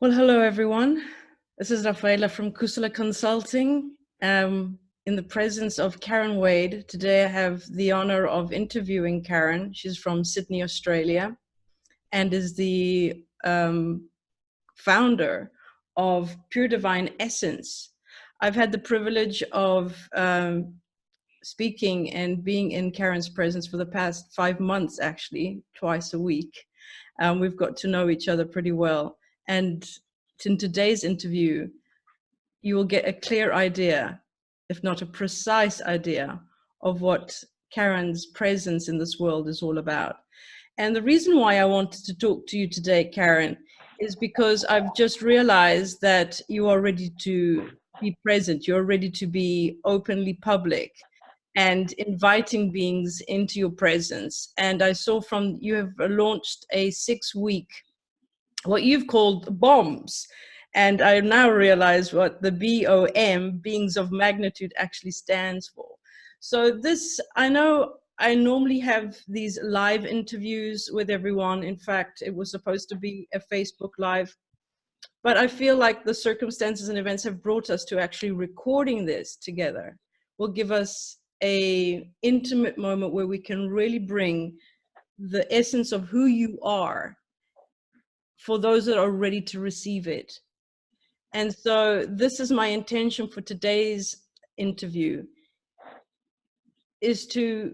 Well, hello everyone. This is Rafaela from Kusala Consulting. In the presence of Karen Wade, today I have the honor of interviewing Karen. She's from Sydney, Australia, and is the founder of Pure Divine Essence. I've had the privilege of speaking and being in Karen's presence for the past 5 months, actually, twice a week. We've got to know each other pretty well. And in today's interview, you will get a clear idea, if not a precise idea, of what Karen's presence in this world is all about. And the reason why I wanted to talk to you today, Karen, is because I've just realized that you are ready to be present. You're ready to be openly public and inviting beings into your presence. And I saw from you have launched a 6-week, what you've called BOMs. And I now realize what the BOM, beings of magnitude, actually stands for. So this, I know I normally have these live interviews with everyone. In fact, it was supposed to be a Facebook Live, but I feel like the circumstances and events have brought us to actually recording this together. Will give us a intimate moment where we can really bring the essence of who you are for those that are ready to receive it. And so this is my intention for today's interview, is to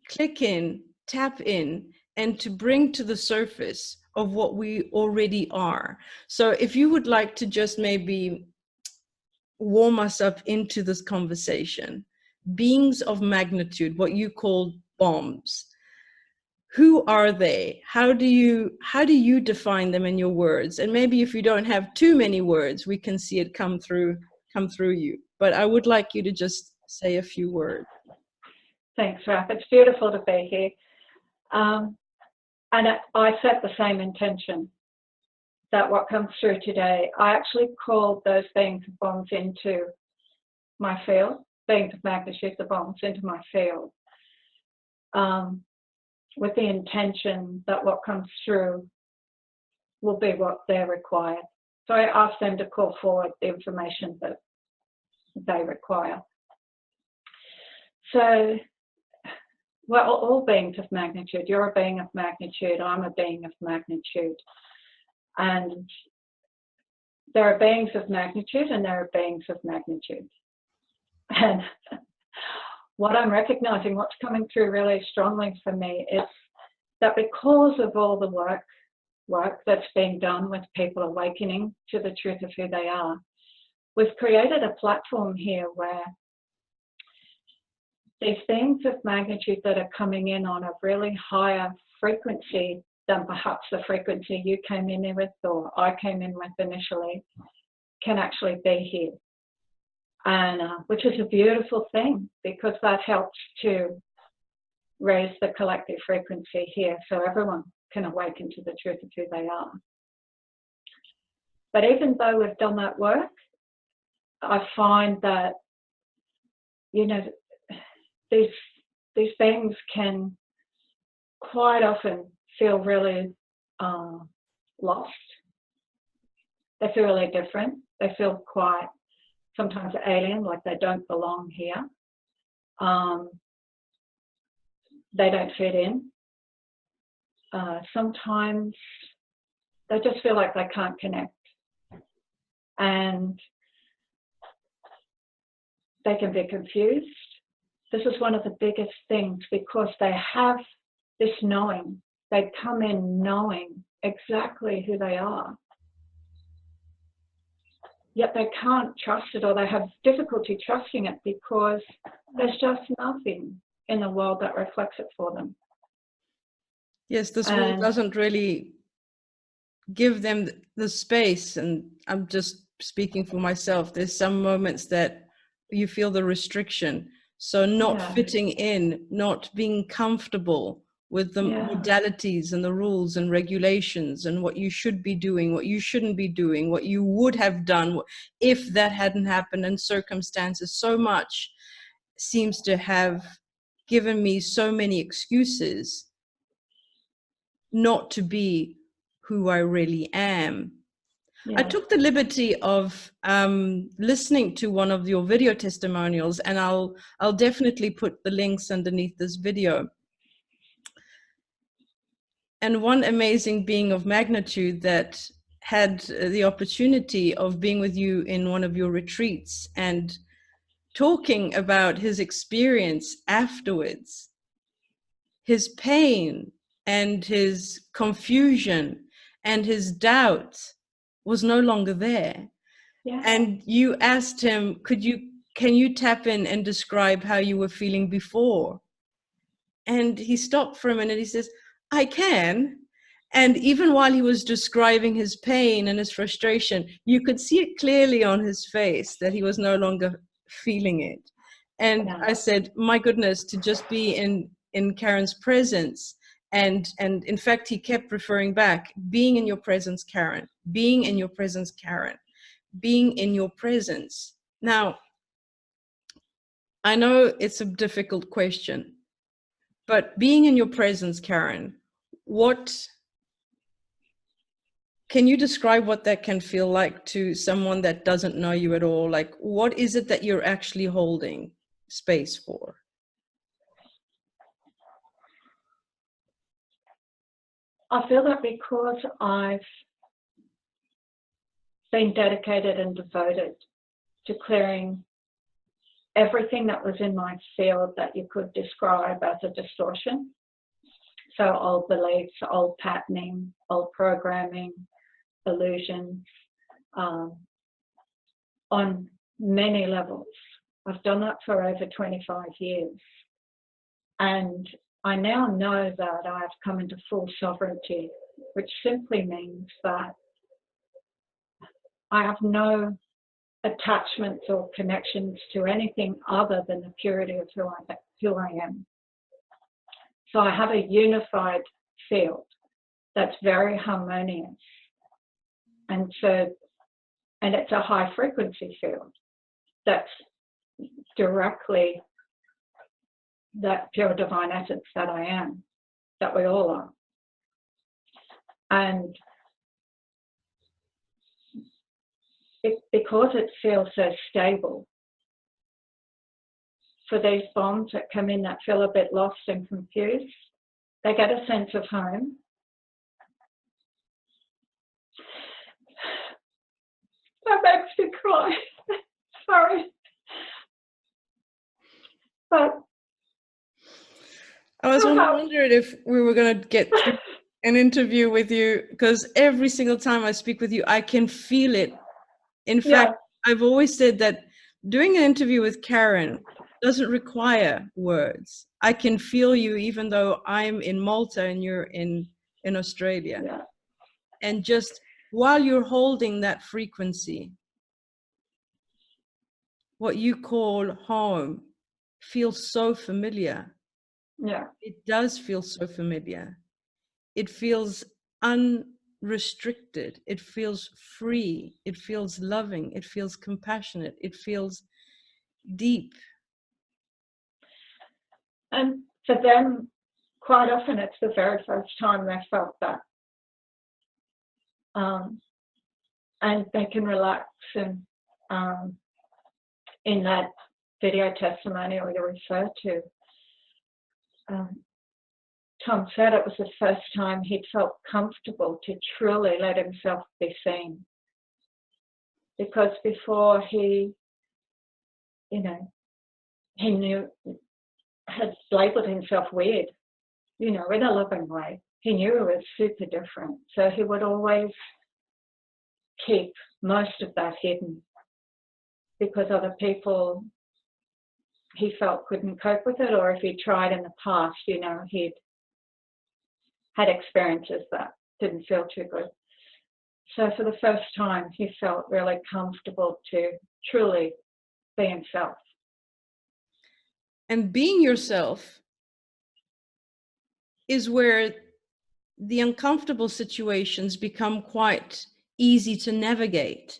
click in, tap in, and to bring to the surface of what we already are. So if you would like to just maybe warm us up into this conversation, beings of magnitude, what you call BOMs, who are they? How do you define them in your words? And maybe if you don't have too many words, we can see it come through you. But I would like you to just say a few words. Thanks, Raf. It's beautiful to be here. And I set the same intention that what comes through today, I actually called those beings of BOMs into my field, beings of magnitude, the BOMs into my field. With the intention that what comes through will be what they're required. So I asked them to call forward the information that they require. So we're all beings of magnitude. You're a being of magnitude. I'm a being of magnitude. And there are beings of magnitude and there are beings of magnitude. And what I'm recognizing, what's coming through really strongly for me is that because of all the work that's being done with people awakening to the truth of who they are, we've created a platform here where these beings of magnitude that are coming in on a really higher frequency than perhaps the frequency you came in with or I came in with initially can actually be here. And which is a beautiful thing, because that helps to raise the collective frequency here so everyone can awaken to the truth of who they are. But even though we've done that work, I find that, you know, these things can quite often feel really lost. They feel really different. They feel quite sometimes alien, like they don't belong here. They don't fit in. Sometimes they just feel like they can't connect. And they can be confused. This is one of the biggest things, because they have this knowing. They come in knowing exactly who they are. Yet they can't trust it, or they have difficulty trusting it, because there's just nothing in the world that reflects it for them. Yes, this world doesn't really give them the space. And I'm just speaking for myself. There's some moments that you feel the restriction. So not fitting in, not being comfortable with the modalities and the rules and regulations and what you should be doing, what you shouldn't be doing, what you would have done if that hadn't happened, and circumstances. So much seems to have given me so many excuses not to be who I really am. I Yeah. took the liberty of listening to one of your video testimonials, and I'll definitely put the links underneath this video. And one amazing being of magnitude that had the opportunity of being with you in one of your retreats and talking about his experience afterwards, his pain and his confusion and his doubt was no longer there. Yeah. And you asked him, can you tap in and describe how you were feeling before? And he stopped for a minute. He says, I can. And even while he was describing his pain and his frustration, you could see it clearly on his face that he was no longer feeling it. And Yeah. I said, my goodness, to just be in Karen's presence. And in fact, he kept referring back, being in your presence, Karen, being in your presence, Karen, being in your presence. Now, I know it's a difficult question, but being in your presence, Karen, can you describe what that can feel like to someone that doesn't know you at all? Like, what is it that you're actually holding space for? I feel that because I've been dedicated and devoted to clearing everything that was in my field that you could describe as a distortion. So old beliefs, old patterning, old programming, illusions, on many levels. I've done that for over 25 years. And I now know that I've come into full sovereignty, which simply means that I have no attachments or connections to anything other than the purity of who I am. So I have a unified field that's very harmonious. And it's a high frequency field that's directly that pure divine essence that I am, that we all are. And because it feels so stable, for these BOMs that come in that feel a bit lost and confused, they get a sense of home. That makes me cry. Sorry. But I was wondering if we were going to get through an interview with you, because every single time I speak with you, I can feel it. In fact, I've always said that doing an interview with Karen doesn't require words. I can feel you even though I'm in Malta and you're in Australia. Yeah. And just while you're holding that frequency, what you call home feels so familiar. Yeah. It does feel so familiar. It feels unrestricted. It feels free. It feels loving. It feels compassionate. It feels deep. And for them, quite often it's the very first time they felt that. And they can relax. And in that video testimonial you referred to, Tom said it was the first time he'd felt comfortable to truly let himself be seen. Because before he had labelled himself weird, in a loving way. He knew he was super different. So he would always keep most of that hidden because other people he felt couldn't cope with it, or if he tried in the past, he'd had experiences that didn't feel too good. So for the first time, he felt really comfortable to truly be himself. And being yourself is where the uncomfortable situations become quite easy to navigate.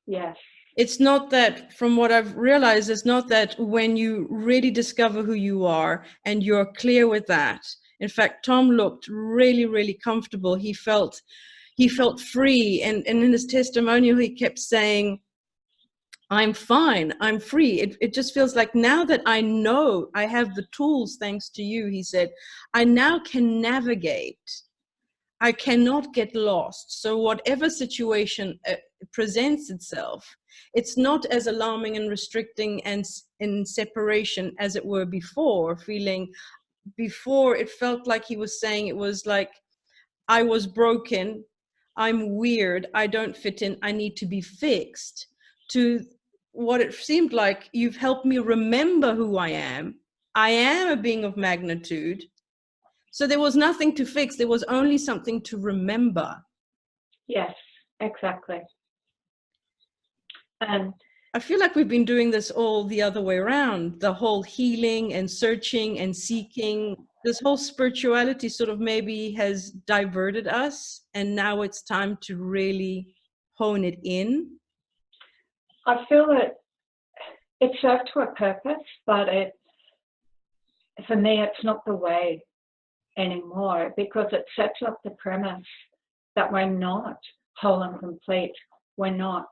Yes. It's not that, from what I've realized, it's not that when you really discover who you are and you're clear with that. In fact, Tom looked really, really comfortable. He felt he felt free. And in his testimonial, he kept saying, I'm fine, I'm free. It just feels like now that I know I have the tools, thanks to you, he said, I now can navigate. I cannot get lost. So whatever situation presents itself, it's not as alarming and restricting and in separation as it were before, before it felt like he was saying it was like, I was broken, I'm weird, I don't fit in, I need to be fixed, to what it seemed like, you've helped me remember who I am a being of magnitude. So there was nothing to fix, there was only something to remember. Yes, exactly. And I feel like we've been doing this all the other way around, the whole healing and searching and seeking. This whole spirituality sort of maybe has diverted us, and now it's time to really hone it in. I feel that it served to a purpose, but for me, it's not the way anymore, because it sets up the premise that we're not whole and complete. We're not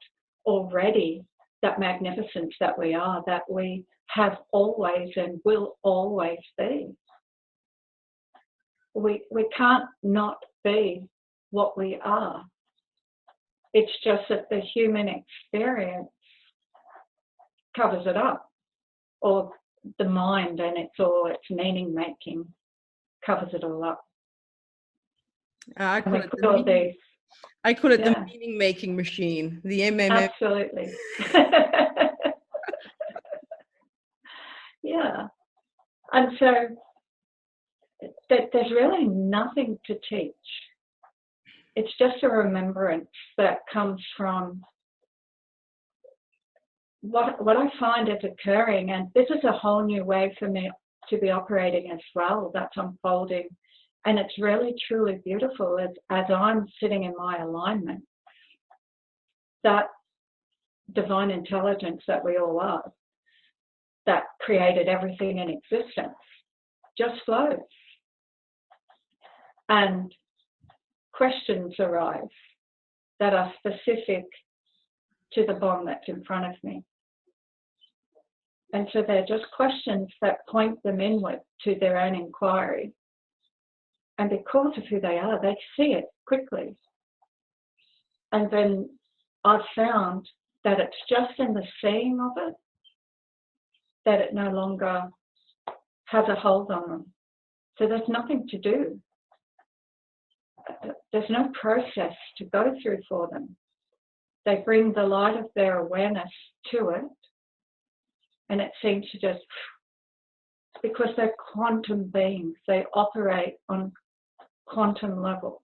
already that magnificence that we are, that we have always and will always be. We can't not be what we are. It's just that the human experience covers it up, or the mind and its meaning making covers it all up. I call it Yeah. the meaning making machine, the MMM. Absolutely. Yeah. And so there's really nothing to teach. It's just a remembrance that comes from what I find is occurring. And this is a whole new way for me to be operating as well, that's unfolding. And it's really, truly beautiful as I'm sitting in my alignment. That divine intelligence that we all are, that created everything in existence, just flows. And questions arise that are specific to the BOM that's in front of me. And so they're just questions that point them inward to their own inquiry. And because of who they are, they see it quickly. And then I've found that it's just in the seeing of it that it no longer has a hold on them. So there's nothing to do. There's no process to go through for them. They bring the light of their awareness to it, and it seems to just, because they're quantum beings, they operate on quantum levels.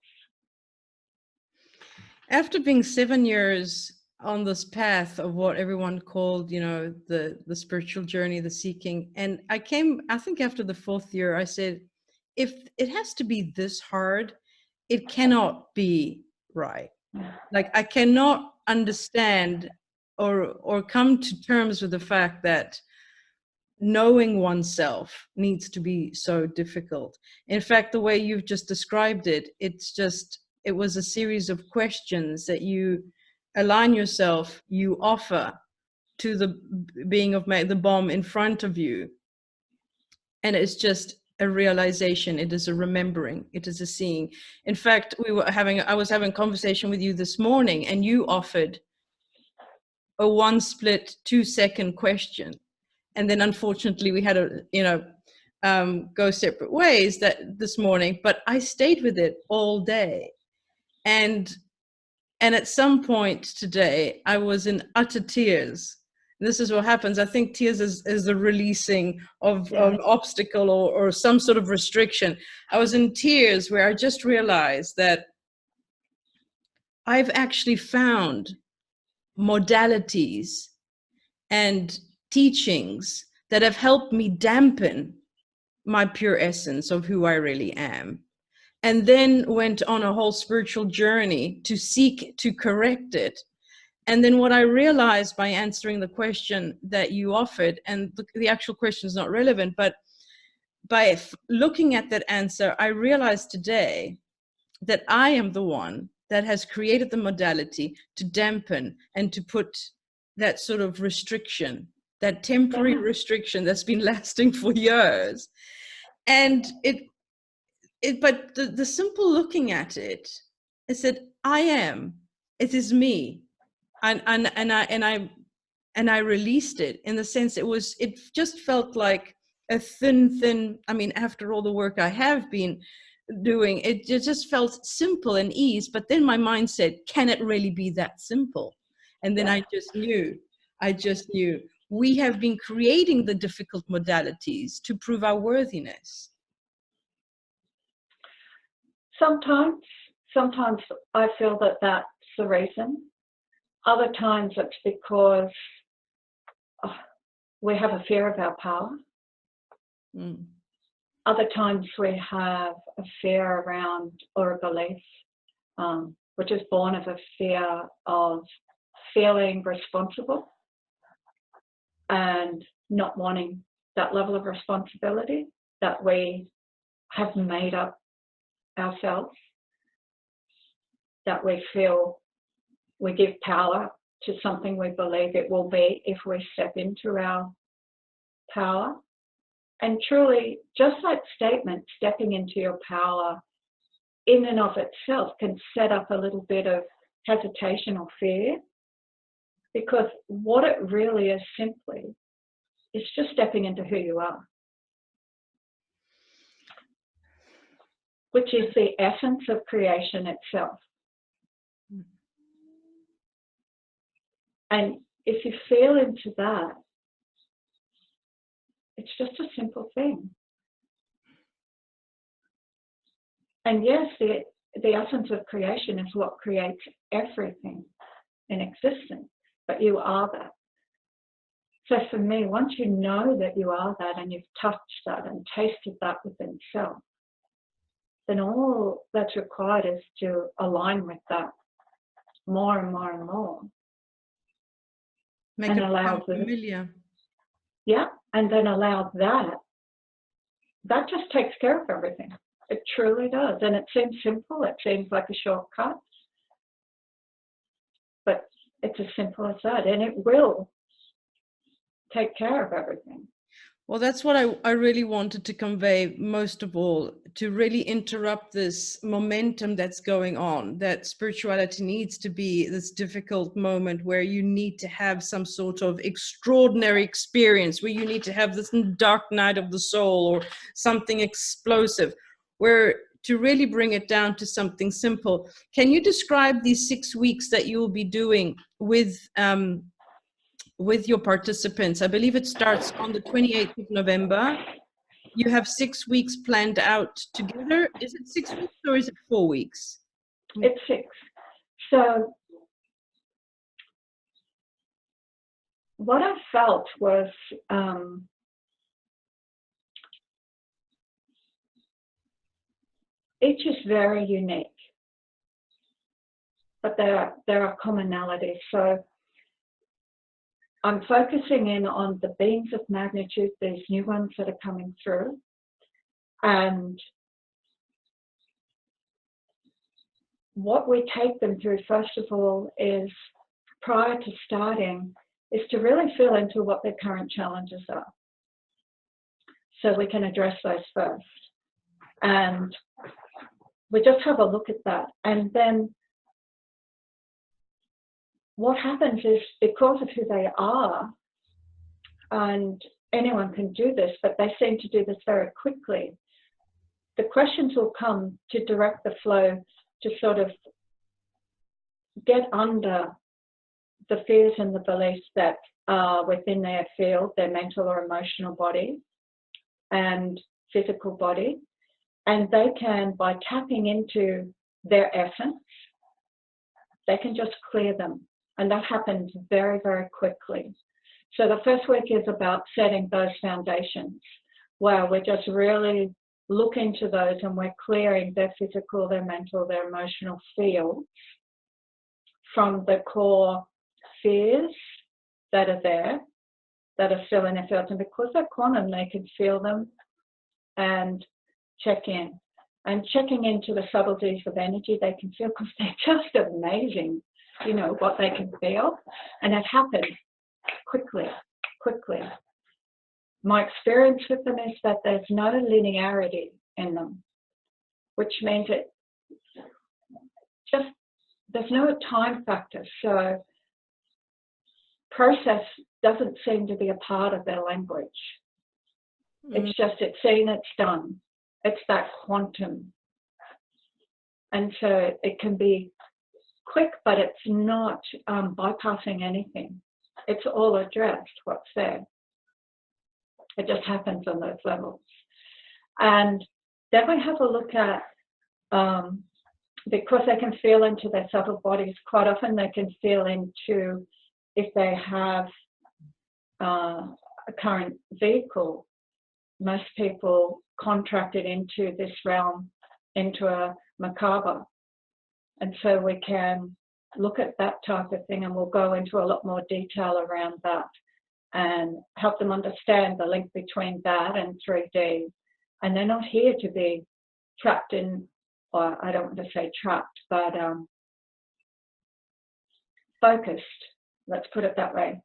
After being 7 years on this path of what everyone called, the spiritual journey, the seeking, and I think after the 4th year, I said, if it has to be this hard, it cannot be right. Like, I cannot understand or come to terms with the fact that knowing oneself needs to be so difficult. In fact, the way you've just described it, it was a series of questions that you align yourself, you offer to the being of the BOM in front of you. And it's just a realization, it is a remembering, it is a seeing. In fact, I was having a conversation with you this morning, and you offered a 1-split 2-second question. And then unfortunately we had go separate ways this morning, but I stayed with it all day. And at some point today, I was in utter tears. And this is what happens. I think tears is the releasing of an obstacle or some sort of restriction. I was in tears where I just realized that I've actually found modalities and teachings that have helped me dampen my pure essence of who I really am. And then went on a whole spiritual journey to seek to correct it. And then what I realized by answering the question that you offered, and the actual question is not relevant, but by looking at that answer, I realized today that I am the one that has created the modality to dampen and to put that sort of restriction, that temporary restriction that's been lasting for years. And but the simple looking at it, I said, it is me. And I released it, in the sense it just felt like a thin, I mean, after all the work I have been doing, it just felt simple and ease. But then my mind said, can it really be that simple? And then I just knew we have been creating the difficult modalities to prove our worthiness. Sometimes I feel that that's the reason. Other times it's because we have a fear of our power. Mm. Other times we have a fear around, or a belief, which is born of a fear of feeling responsible and not wanting that level of responsibility that we have made up ourselves, that we feel we give power to something we believe it will be if we step into our power. And truly, just that statement, stepping into your power, in and of itself can set up a little bit of hesitation or fear, because what it really is simply is just stepping into who you are, which is the essence of creation itself. And if you feel into that, it's just a simple thing. And yes, the essence of creation is what creates everything in existence, but you are that. So for me, once you know that you are that, and you've touched that and tasted that within self, then all that's required is to align with that more and more and more. Make and it allow familiar. Yeah, and then allow that just takes care of everything. It truly does. And it seems simple, it seems like a shortcut, but it's as simple as that, and it will take care of everything. Well, that's what I really wanted to convey, most of all, to really interrupt this momentum that's going on, that spirituality needs to be this difficult moment where you need to have some sort of extraordinary experience, where you need to have this dark night of the soul or something explosive, where to really bring it down to something simple. Can you describe these 6 weeks that you will be doing with your participants? I believe it starts on the 28th of November. You have 6 weeks planned out together. Is it 6 weeks or is it 4 weeks? It's 6. So what I felt was each is very unique, but there are commonalities. So I'm focusing in on the beings of magnitude, these new ones that are coming through. And what we take them through, first of all, is, prior to starting, is to really feel into what their current challenges are, so we can address those first. And we just have a look at that. And then what happens is, because of who they are, and anyone can do this, but they seem to do this very quickly, the questions will come to direct the flow, to sort of get under the fears and the beliefs that are within their field, their mental or emotional body and physical body. And they can, by tapping into their essence, they can just clear them. And that happens very, very quickly. So the first week is about setting those foundations, where we're just really looking to those, and we're clearing their physical, their mental, their emotional fields from the core fears that are there, that are still in their fields. And because they're quantum, they can feel them and check in. and checking into the subtleties of energy they can feel, because they're just amazing, you know, what they can feel. And it happens quickly. My experience with them is that there's no linearity in them, which means there's no time factor. So process doesn't seem to be a part of their language. It's just, it's seen, it's done. It's that quantum. And so it can be quick, but it's not bypassing anything. It's all addressed, what's there. It just happens on those levels. And then we have a look at, because they can feel into their subtle bodies, quite often they can feel into if they have a current vehicle. Most people contracted into this realm, into a macabre. And so we can look at that type of thing, and we'll go into a lot more detail around that and help them understand the link between that and 3D. And they're not here to be trapped in, or I don't want to say trapped, but focused, let's put it that way,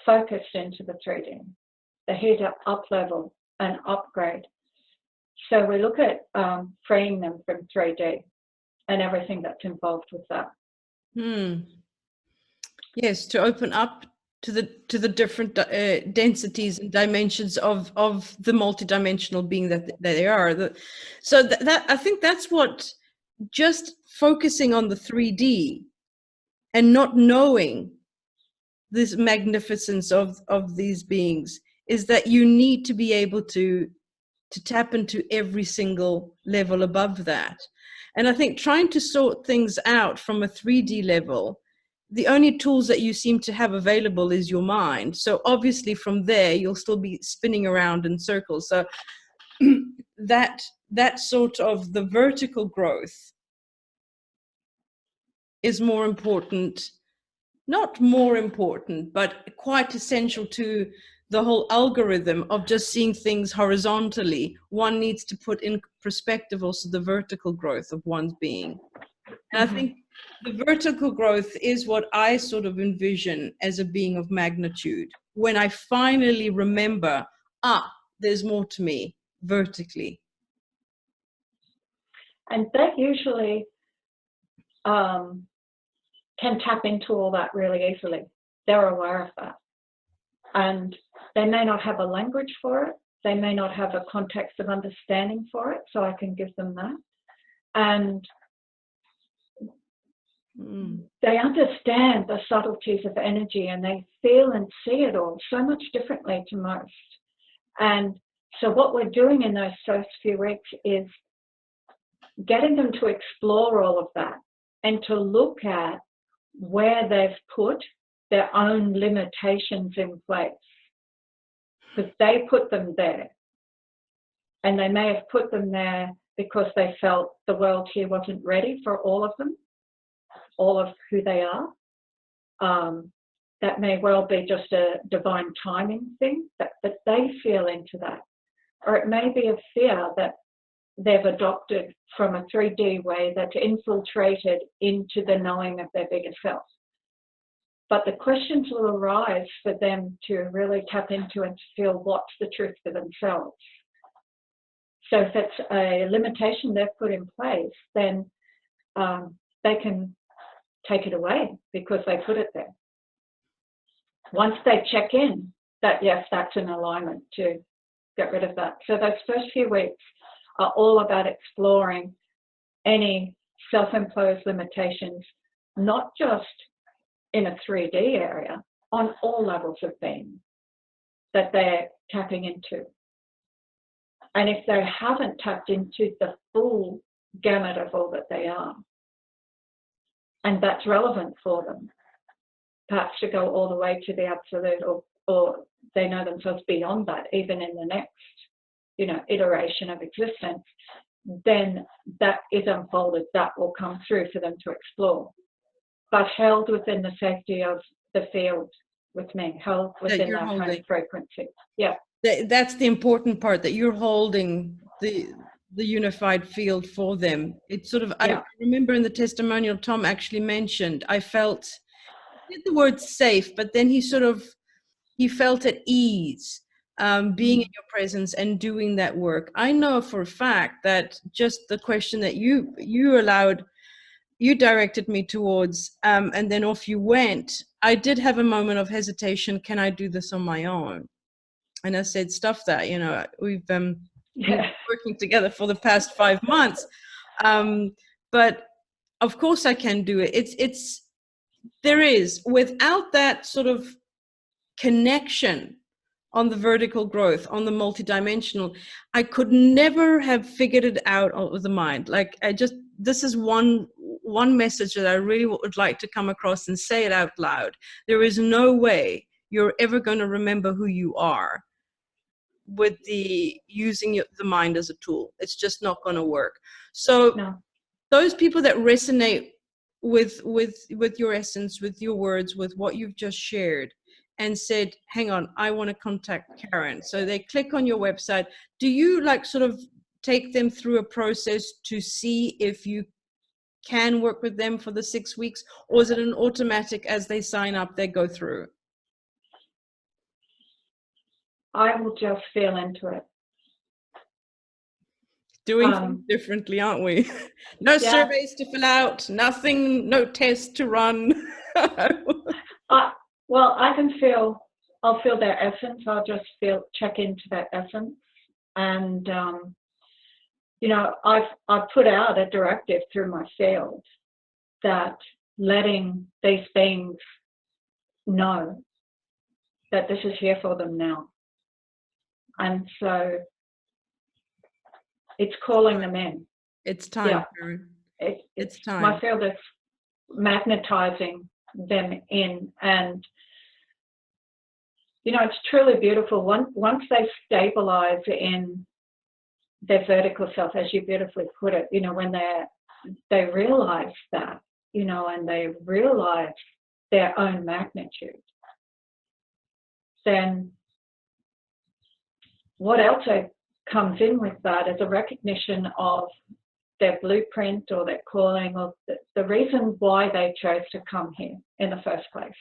focused into the 3D. They're here to up-level and upgrade. So we look at freeing them from 3D and everything that's involved with that. Yes, to open up to the different densities and dimensions of the multidimensional being that they are. So that I think that's what, just focusing on the 3D and not knowing this magnificence of these beings, is that you need to be able to tap into every single level above that. And I think trying to sort things out from a 3D level, the only tools that you seem to have available is your mind. So obviously from there, you'll still be spinning around in circles. So that sort of the vertical growth is more important, not more important, but quite essential to the whole algorithm of just seeing things horizontally. One needs to put in perspective also the vertical growth of one's being. And I think the vertical growth is what I sort of envision as a being of magnitude. When I finally remember, there's more to me vertically. And that usually can tap into all that really easily. They're aware of that. And they may not have a language for it. They may not have a context of understanding for it, so I can give them that. And they understand the subtleties of energy, and they feel and see it all so much differently to most. And so what we're doing in those first few weeks is getting them to explore all of that and to look at where they've put their own limitations in place, because they put them there. And they may have put them there because they felt the world here wasn't ready for all of them, all of who they are. That may well be just a divine timing thing, that they feel into that. Or it may be a fear that they've adopted from a 3D way that's infiltrated into the knowing of their bigger self. But the questions will arise for them to really tap into and to feel what's the truth for themselves. So if it's a limitation they've put in place, then they can take it away because they put it there. Once they check in that, yes, that's in alignment, to get rid of that. So those first few weeks are all about exploring any self-imposed limitations, not just in a 3D area, on all levels of being that they're tapping into. And if they haven't tapped into the full gamut of all that they are, and that's relevant for them, perhaps to go all the way to the absolute, or they know themselves beyond that, even in the next, iteration of existence, then that is unfolded, that will come through for them to explore, but held within the safety of the field with me, held within that kind of frequency. Yeah. That's the important part, that you're holding the the unified field for them. It's sort of, Yeah. I remember in the testimonial Tom actually mentioned, I felt, he did the word safe, but then he felt at ease being in your presence and doing that work. I know for a fact that just the question that you directed me towards, and then off you went, I did have a moment of hesitation. Can I do this on my own? And I said, stuff that, we've been working together for the past 5 months. But of course I can do it. There is, without that sort of connection on the vertical growth, on the multidimensional, I could never have figured it out of the mind. Like, this is one message that I really would like to come across and say it out loud. There is no way you're ever going to remember who you are with the using the mind as a tool. It's just not going to work. So No. Those people that resonate with your essence, with your words, with what you've just shared, and said, hang on, I want to contact Karen. So they click on your website. Do you like sort of take them through a process to see if you can work with them for the 6 weeks, or is it an automatic as they sign up, they go through? I will just feel into it. Doing things differently, aren't we? No surveys to fill out, nothing, no tests to run. Well, I'll feel their essence. I'll just check into that essence. And, I've put out a directive through my field that letting these beings know that this is here for them now. And so it's calling them in. It's time, Karen. It's time. My field is magnetizing them in, and it's truly beautiful. Once they stabilize in their vertical self, as you beautifully put it, when they realize that, and they realize their own magnitude, then what else comes in with that is a recognition of their blueprint or their calling, or the reason why they chose to come here in the first place.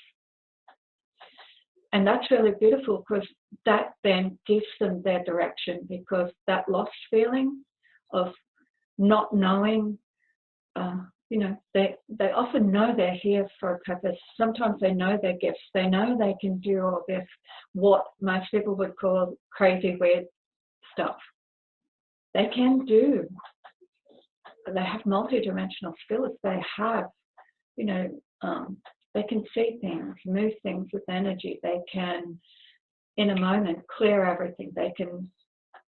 And that's really beautiful, because that then gives them their direction, because that lost feeling of not knowing, they often know they're here for a purpose. Sometimes they know their gifts. They know they can do all this, what most people would call crazy, weird stuff. They can do. They have multidimensional skills. They have, they can see things, move things with energy. They can, in a moment, clear everything. They can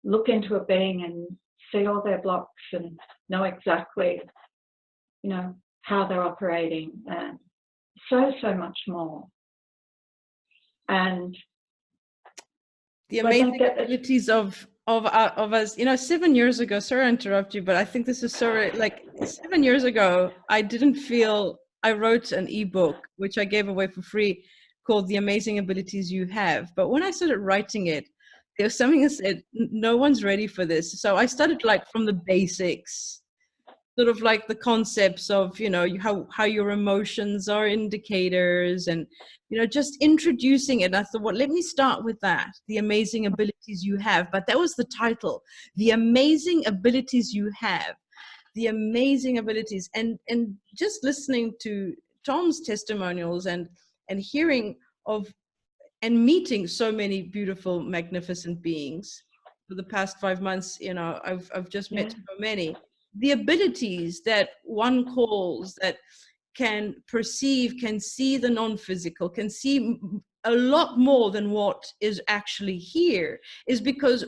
look into a being and see all their blocks and know exactly, how they're operating, and so much more. And the amazing abilities of us, 7 years ago, sorry to interrupt you, but I think this is so, like, 7 years ago, I wrote an ebook, which I gave away for free, called The Amazing Abilities You Have. But when I started writing it, there was something that said, no one's ready for this. So I started like from the basics, sort of like the concepts of, how your emotions are indicators, and, just introducing it. I thought, well, let me start with that, the amazing abilities you have. But that was the title, The Amazing Abilities You Have, the amazing abilities. And just listening to Tom's testimonials and hearing of and meeting so many beautiful, magnificent beings for the past 5 months, I've just met so many. The abilities that one calls, that can perceive, can see the non-physical, can see a lot more than what is actually here, is because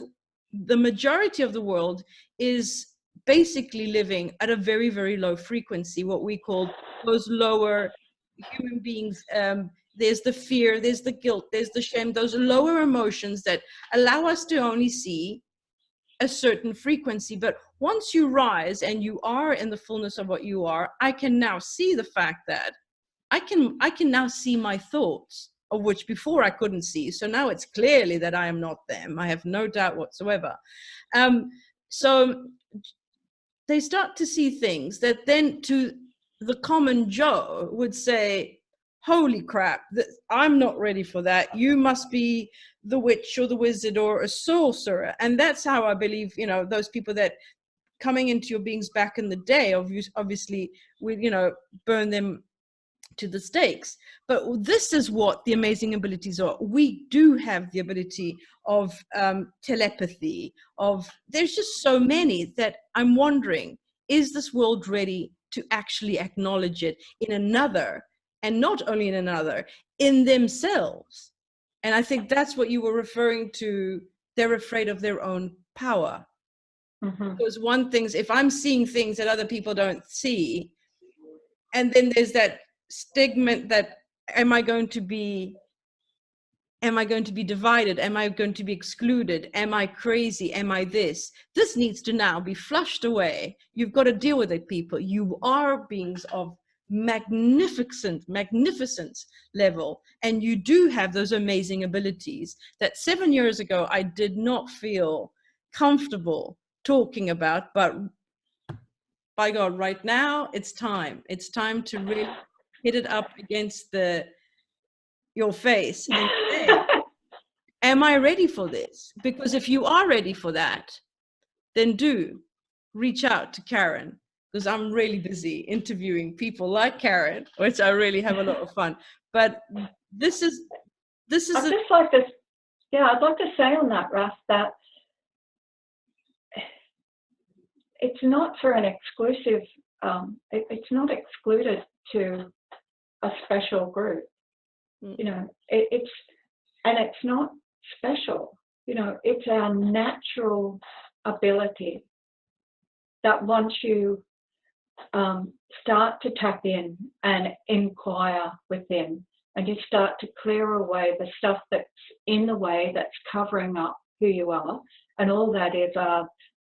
the majority of the world is basically living at a very, very low frequency, what we call those lower human beings. There's the fear, there's the guilt, there's the shame, those lower emotions that allow us to only see a certain frequency. But once you rise and you are in the fullness of what you are, I can now see the fact that I can now see my thoughts, of which before I couldn't see. So now it's clearly that I am not them. I have no doubt whatsoever. So they start to see things that then to the common Joe would say, holy crap, I'm not ready for that. You must be the witch or the wizard or a sorcerer. And that's how I believe, you know, those people that coming into your beings back in the day, obviously, we, you know, burn them to the stakes. But this is what the amazing abilities are. We do have the ability of telepathy, of, there's just so many that I'm wondering, is this world ready to actually acknowledge it in another, and not only in another, in themselves? And I think that's what you were referring to. They're afraid of their own power. Because one thing is, if I'm seeing things that other people don't see, and then there's that stigma that, am I going to be divided? Am I going to be excluded? Am I crazy? Am I this? This needs to now be flushed away. You've got to deal with it, people. You are beings of magnificent level, and you do have those amazing abilities that 7 years ago I did not feel comfortable talking about. But by God, right now it's time to really hit it up against your face and say, am I ready for this? Because if you are ready for that, then do reach out to Karen, because I'm really busy interviewing people like Karen, which I really have a lot of fun. But this is I'd just like to, I'd like to say on that, Russ, that it's not for an exclusive, it's not excluded to a special group. You know, it's not special. You know, it's our natural ability that once you start to tap in and inquire within, and you start to clear away the stuff that's in the way, that's covering up who you are, and all that is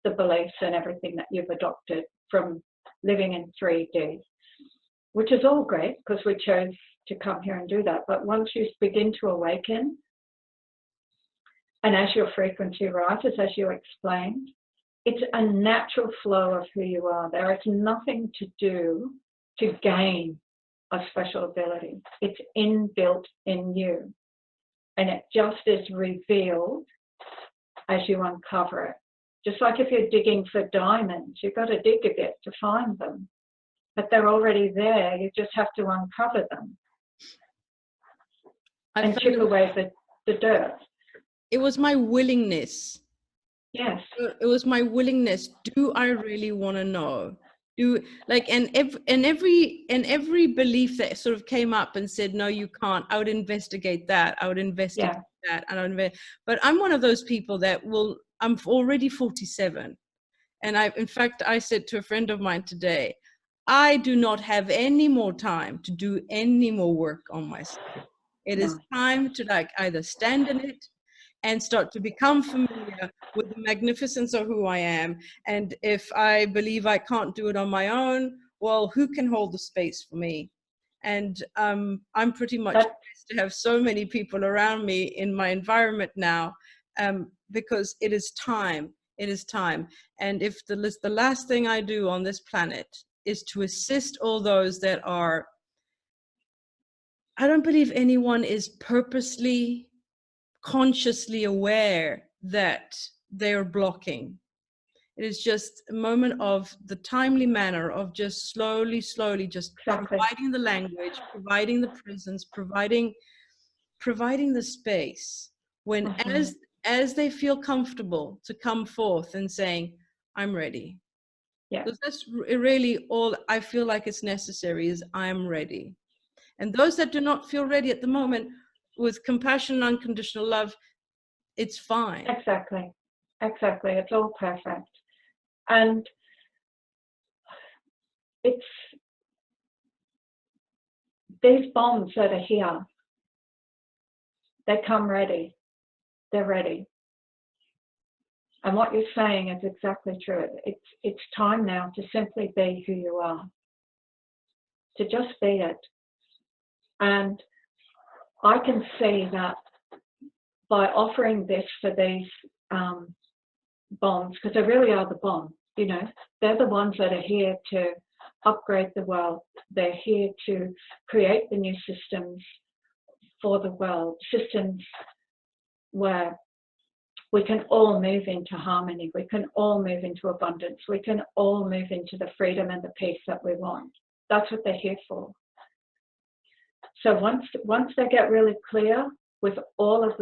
the beliefs and everything that you've adopted from living in 3D, which is all great because we chose to come here and do that. But once you begin to awaken, and as your frequency rises, as you explained, it's a natural flow of who you are. There is nothing to do to gain a special ability. It's inbuilt in you. And it just is revealed as you uncover it. Just like if you're digging for diamonds, you've got to dig a bit to find them. But they're already there. You just have to uncover them and chip away the dirt. It was my willingness. Yes. It was my willingness. Do I really want to know? And every belief that sort of came up and said, no, you can't. I would investigate that. I would investigate that. And but I'm one of those people that I'm already 47. And in fact, I said to a friend of mine today, I do not have any more time to do any more work on myself. It is time to either stand in it and start to become familiar with the magnificence of who I am. And if I believe I can't do it on my own, well, who can hold the space for me? And I'm pretty much blessed to have so many people around me in my environment now, because it is time. It is time. And if the last thing I do on this planet is to assist all those that are, I don't believe anyone is purposely, consciously aware that they're blocking. It is just a moment of the timely manner of just slowly just providing the language, providing the presence, providing the space when as they feel comfortable to come forth and saying, I'm ready. Yeah. Because that's really all I feel like it's necessary, is I'm ready. And those that do not feel ready at the moment, with compassion and unconditional love, it's fine. Exactly. It's all perfect. And it's these BOMs that are here, they come ready. They're ready. And what you're saying is exactly true. It's time now to simply be who you are, to just be it. And I can see that by offering this for these BOMs, because they really are the BOM. You know, they're the ones that are here to upgrade the world. They're here to create the new systems for the world, systems where we can all move into harmony, we can all move into abundance, we can all move into the freedom and the peace that we want. That's what they're here for. So once they get really clear with all of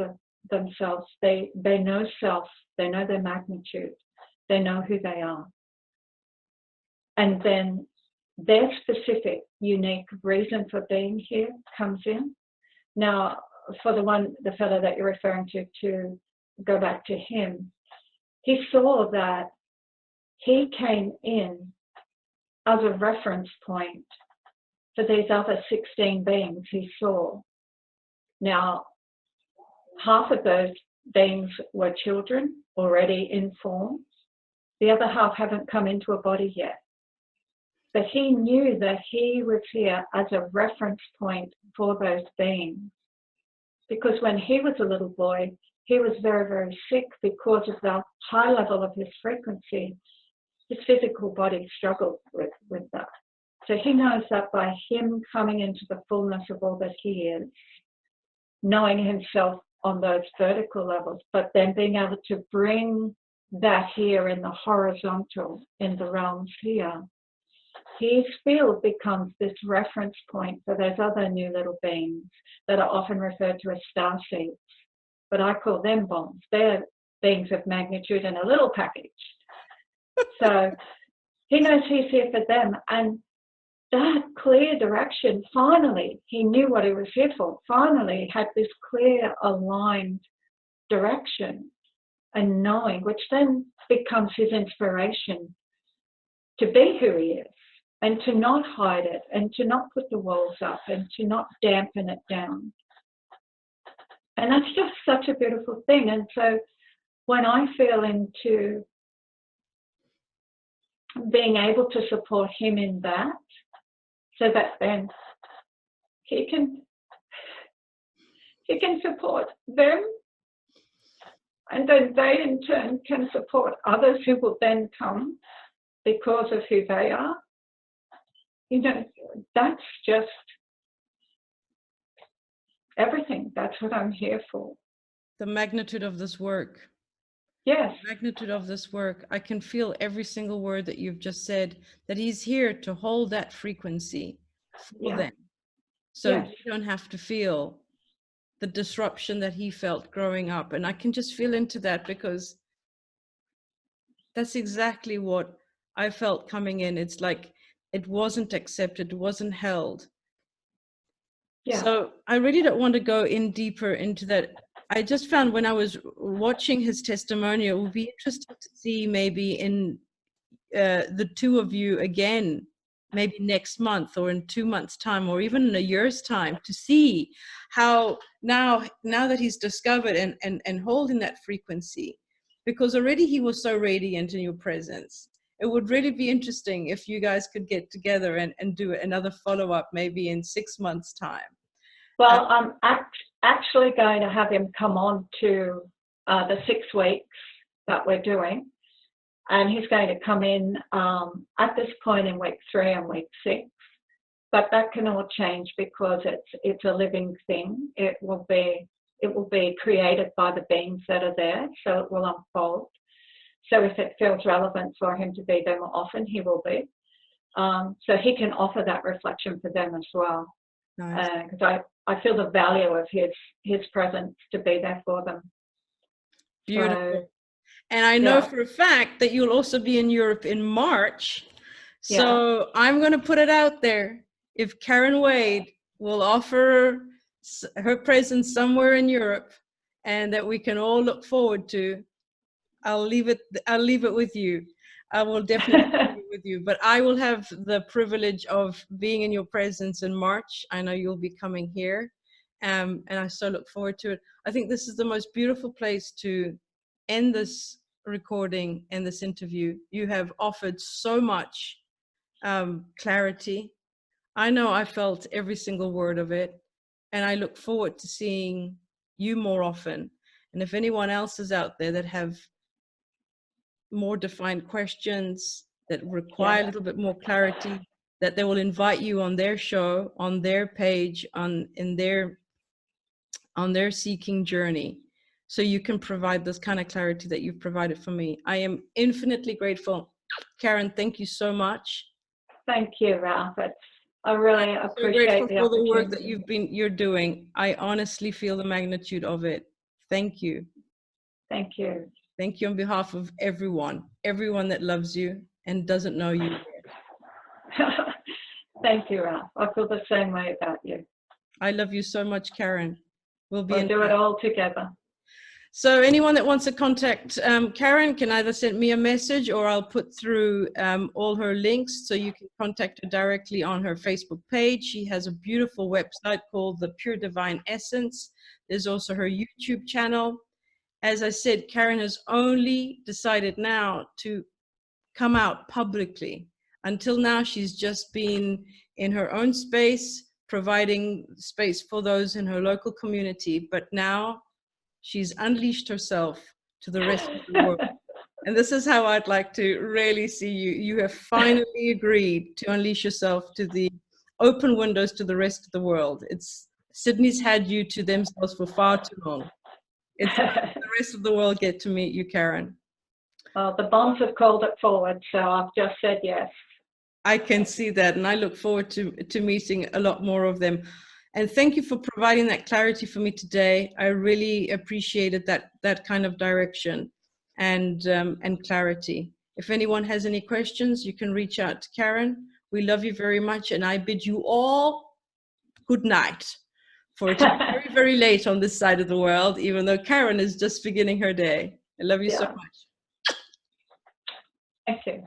themselves, they know self, they know their magnitude, they know who they are. And then their specific, unique reason for being here comes in. Now, for the fellow that you're referring to go back to him, he saw that he came in as a reference point for these other 16 beings he saw. Now, half of those beings were children already in form. The other half haven't come into a body yet. But he knew that he was here as a reference point for those beings. Because when he was a little boy, he was very, very sick because of the high level of his frequency. His physical body struggled with that. So he knows that by him coming into the fullness of all that he is, knowing himself on those vertical levels, but then being able to bring that here in the horizontal, in the realms here, his field becomes this reference point for those other new little beings that are often referred to as star seeds. But I call them BOMs. They're beings of magnitude in a little package. So he knows he's here for them. And that clear direction, finally, he knew what he was here for. Finally, he had this clear, aligned direction and knowing, which then becomes his inspiration to be who he is and to not hide it and to not put the walls up and to not dampen it down. And that's just such a beautiful thing. And so when I feel into being able to support him in that, so that then he can support them, and then they in turn can support others who will then come because of who they are. You know, that's just everything. That's what I'm here for. The magnitude of this work. Yes. The magnitude of this work. I can feel every single word that you've just said, that he's here to hold that frequency for them. So yes. you don't have to feel the disruption that he felt growing up. And I can just feel into that, because that's exactly what I felt coming in. It's like it wasn't accepted, it wasn't held. Yeah. So I really don't want to go in deeper into that. I just found when I was watching his testimonial, it would be interesting to see maybe in the two of you again, maybe next month or in 2 months' time or even in a year's time, to see how now that he's discovered and holding that frequency, because already he was so radiant in your presence. It would really be interesting if you guys could get together and do another follow-up maybe in 6 months' time. Well, I'm actually going to have him come on to the 6 weeks that we're doing. And he's going to come in at this point in week 3 and week 6. But that can all change because it's a living thing. It will be created by the beings that are there, so it will unfold. So if it feels relevant for him to be there more often, he will be. So he can offer that reflection for them as well. Nice. Because I feel the value of his presence to be there for them. Beautiful. So, and I know for a fact that you'll also be in Europe in March. So I'm going to put it out there. If Karen Wade will offer her presence somewhere in Europe and that we can all look forward to, I'll leave it with you. I will definitely leave it with you. But I will have the privilege of being in your presence in March. I know you'll be coming here. And I so look forward to it. I think this is the most beautiful place to end this recording and this interview. You have offered so much clarity. I know I felt every single word of it, and I look forward to seeing you more often. And if anyone else is out there that have more defined questions that require a little bit more clarity, that they will invite you on their show, on their page, on their seeking journey, so you can provide this kind of clarity that you've provided for me. I am infinitely grateful. Karen, thank you so much. Thank you, Ralph. I really appreciate the for the work that opportunity. you're doing. I honestly feel the magnitude of it. Thank you. Thank you. Thank you on behalf of everyone that loves you and doesn't know you. Thank you, Ralph. I feel the same way about you. I love you so much, Karen. We'll do it all together. So anyone that wants to contact Karen can either send me a message, or I'll put through all her links so you can contact her directly on her Facebook page. She has a beautiful website called The Pure Divine Essence. There's also her YouTube channel. As I said, Karen has only decided now to come out publicly. Until now, she's just been in her own space, providing space for those in her local community. But now she's unleashed herself to the rest of the world. And this is how I'd like to really see you. You have finally agreed to unleash yourself to the open windows to the rest of the world. Sydney's had you to themselves for far too long. It's the rest of the world get to meet you, Karen. Well, the BOMs have called it forward, so I've just said yes. I can see that, and I look forward to meeting a lot more of them. And thank you for providing that clarity for me today. I really appreciated that kind of direction and clarity. If anyone has any questions, you can reach out to Karen. We love you very much, and I bid you all good night. For it's very, very late on this side of the world, even though Karen is just beginning her day. I love you so much. Thank you.